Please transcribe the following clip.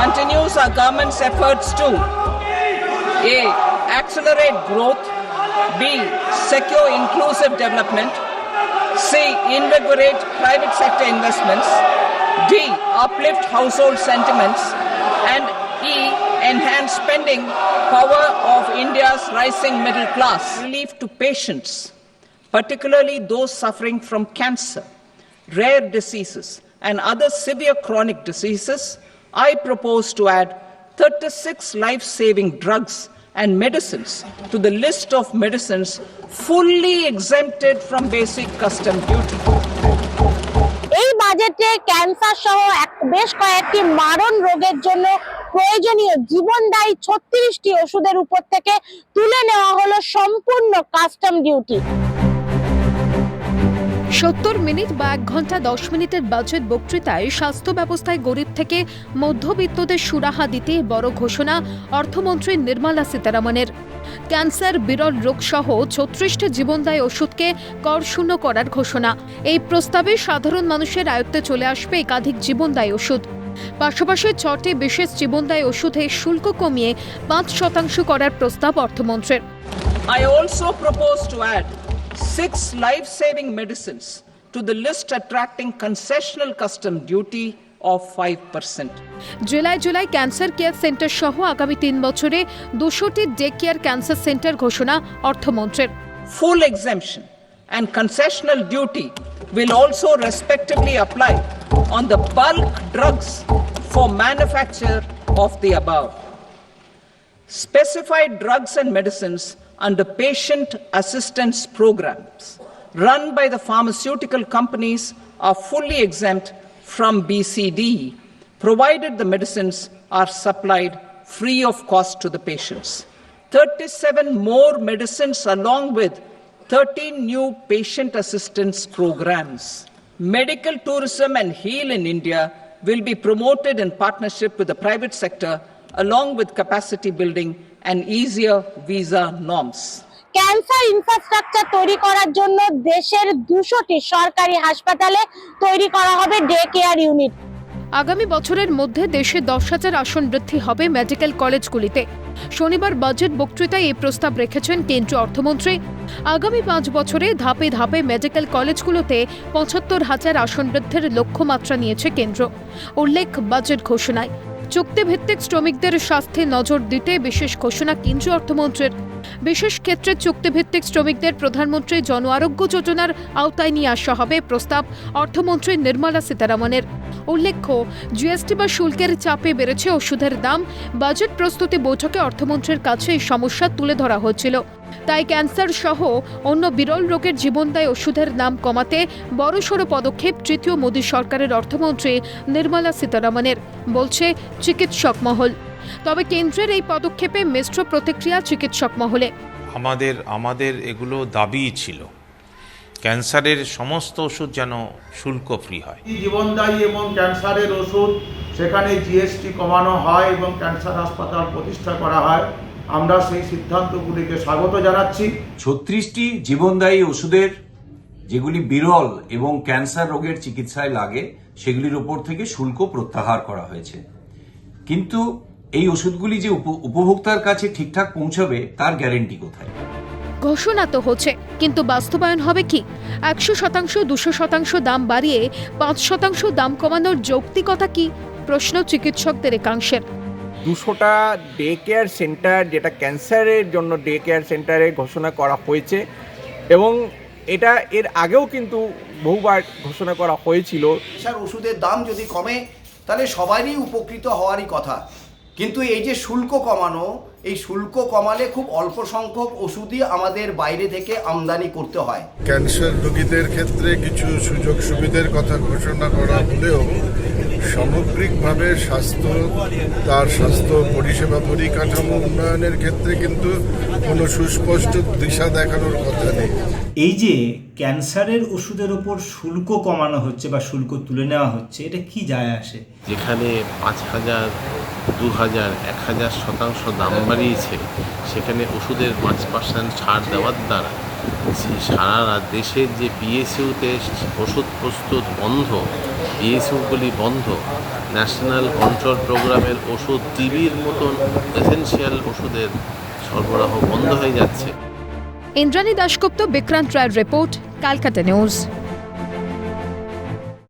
continues our government's efforts to A. Accelerate growth, B. Secure inclusive development, C. Invigorate private sector investments, D. Uplift household sentiments, and E. Enhance spending power of India's rising middle class. Relief to patients, particularly those suffering from cancer, rare diseases, and other severe chronic diseases, I propose to add 36 life-saving drugs and medicines to the list of medicines fully exempted from basic custom duty. এই বাজেটে cancer সহ বেশ কয়েকটি মারণ রোগের জন্য প্রয়োজনীয় জীবনদায়ী 36টি ওষুধের উপর থেকে তুলে নেওয়া হলো সম্পূর্ণ কাস্টম ডিউটি। 70 মিনিট বা 1 ঘন্টা 10 মিনিটের বাজেট বক্তৃতায় স্বাস্থ্য ব্যবস্থায় গরিব থেকে মধ্যবিত্তদের সুরাহা দিতে বড় ঘোষণা অর্থমন্ত্রী নির্মলা সীতারামনের। ক্যান্সার, বিরল রোগ সহ 36টি জীবনদায়ী ওষুধকে করশূন্য করার ঘোষণা। এই প্রস্তাবে সাধারণ মানুষের আয়ত্তে চলে আসবে একাধিক জীবনদায়ী ওষুধ। পাশাপাশি 6টি বিশেষ জীবনদায়ী ওষুধে শুল্ক কমিয়ে 5% করার প্রস্তাব অর্থমন্ত্রীর। I also propose to add 6 life-saving medicines to the list attracting concessional custom duty of 5%. July cancer care centre সহ আগামী 3 বছরে 200টি ডে কেয়ার ক্যান্সার সেন্টার ঘোষণা অর্থমন্ত্রীর। Full exemption and concessional duty will also respectively apply on the bulk drugs for manufacture of the above. Specified drugs and medicines under patient assistance programs run by the pharmaceutical companies are fully exempt from BCD, provided the medicines are supplied free of cost to the patients. 37 more medicines along with 13 new patient assistance programs. Medical tourism and Heal in India will be promoted in partnership with the private sector along with capacity building and easier visa norms. Cancer infrastructure তৈরি করার জন্য দেশের 200টি সরকারি হাসপাতালে তৈরি করা হবে day care unit. আগামী বছরের মধ্যে দেশে 10,000 আসন বৃদ্ধি হবে মেডিকেল কলেজগুলিতে। শনিবার বাজেট বক্তৃতায় এই প্রস্তাব রেখেছেন কেন্দ্রীয় অর্থমন্ত্রী। আগামী 5 বছরে ধাপে ধাপে মেডিকেল কলেজগুলোতে 75,000 আসন বৃদ্ধির লক্ষ্যমাত্রা নিয়েছে কেন্দ্র। উল্লেখ বাজেট ঘোষণায় চুক্তিভিত্তিক শ্রমিকদের স্বাস্থ্যে নজর দিতে বিশেষ ঘোষণা কেন্দ্রীয় অর্থমন্ত্রীর। বিশেষ ক্ষেত্রে চুক্তিভিত্তিক শ্রমিকদের প্রধানমন্ত্রী জন আরোগ্য যোজনার আওতায় নিয়ে আসা হবে প্রস্তাব অর্থমন্ত্রী নির্মলা সীতারামনের। উল্লেখ্য, জিএসটি বা শুল্কের চাপে বেড়েছে ওষুধের দাম। বাজেট প্রস্তুতি বৈঠকে অর্থমন্ত্রীর কাছে এই সমস্যা তুলে ধরা হয়েছিল। তাই ক্যান্সার সহ অন্য বিরল রোগের জীবনদায়ী ওষুধের দাম কমাতে বড়সড় পদক্ষেপ তৃতীয় মোদী সরকারের অর্থমন্ত্রী নির্মলা সীতারামনের, বলছে চিকিৎসক মহল। তবে কেন্দ্রের এই পদক্ষেপে মিশ্র প্রতিক্রিয়া চিকিৎসক মহলে। আমাদের এগুলো দাবি ছিল ক্যান্সারের সমস্ত ওষুধ যেন শুল্ক ফ্রি হয়। জীবনদায়ী এবং ক্যান্সারের ওষুধ সেখানে জিএসটি কমানো হয় এবং ক্যান্সার হাসপাতাল প্রতিষ্ঠা করা হয়। আমরা সেই সিদ্ধান্তগুলিকে স্বাগত জানাচ্ছি। 36টি জীবনদায়ী ওষুধের যেগুলি বিরল এবং ক্যান্সার রোগের চিকিৎসায় লাগে সেগুলির উপর থেকে শুল্ক প্রত্যাহার করা হয়েছে। কিন্তু এই ওষুধগুলি যে উপভোক্তার কাছে ঠিকঠাক পৌঁছাবে তার গ্যারেন্টি কোথায়? ঘোষণা তো হচ্ছে, কিন্তু বাস্তবায়ন হবে কি? 100%, 200% দাম বাড়িয়ে 5% দাম কমানোর যৌক্তিকতা কি? প্রশ্ন চিকিৎসকদের একাংশের। 200টা ডে কেয়ার সেন্টার, যেটা ক্যান্সারের জন্য ডে কেয়ার সেন্টারে ঘোষণা করা হয়েছে এবং এটা এর আগেও কিন্তু বহুবার ঘোষণা করা হয়েছিল। ওষুধের দাম যদি কমে তাহলে সবারই উপকৃত হওয়ারই কথা, কিন্তু এই যে শুল্ক কমানো, এই শুল্ক কমালে খুব অল্প সংখ্যক ওষুধই আমাদের বাইরে থেকে আমদানি করতে হয়। ক্যান্সার রোগীদের ক্ষেত্রে কিছু সুযোগ সুবিধার কথা ঘোষণা করা হলেও সামগ্রিকভাবে স্বাস্থ্য পরিষেবা পরিকাঠামো উন্নয়নের ক্ষেত্রে কিন্তু কোনো সুস্পষ্ট দিশা দেখানোর কথা নেই। এই যে ক্যান্সারের ওষুধের ওপর শুল্ক কমানো হচ্ছে বা শুল্ক তুলে নেওয়া হচ্ছে, এটা কি যায় আসে? যেখানে 5,000, 2,000, 1,000% দাম বাড়িয়েছে, সেখানে ওষুধের 5% ছাড় দেওয়ার দ্বারা সারা দেশের যে পিএসইউতে ওষুধ প্রস্তুত বন্ধ, পিএসইউগুলি বন্ধ, ন্যাশনাল কন্ট্রোল প্রোগ্রামের ওষুধ, টিবির মতন এসেনশিয়াল ওষুধের সরবরাহ বন্ধ হয়ে যাচ্ছে। ইন্দ্রাণী দাশগুপ্ত, বিক্রান্ত রায়ের রিপোর্ট, ক্যালকাটা নিউজ।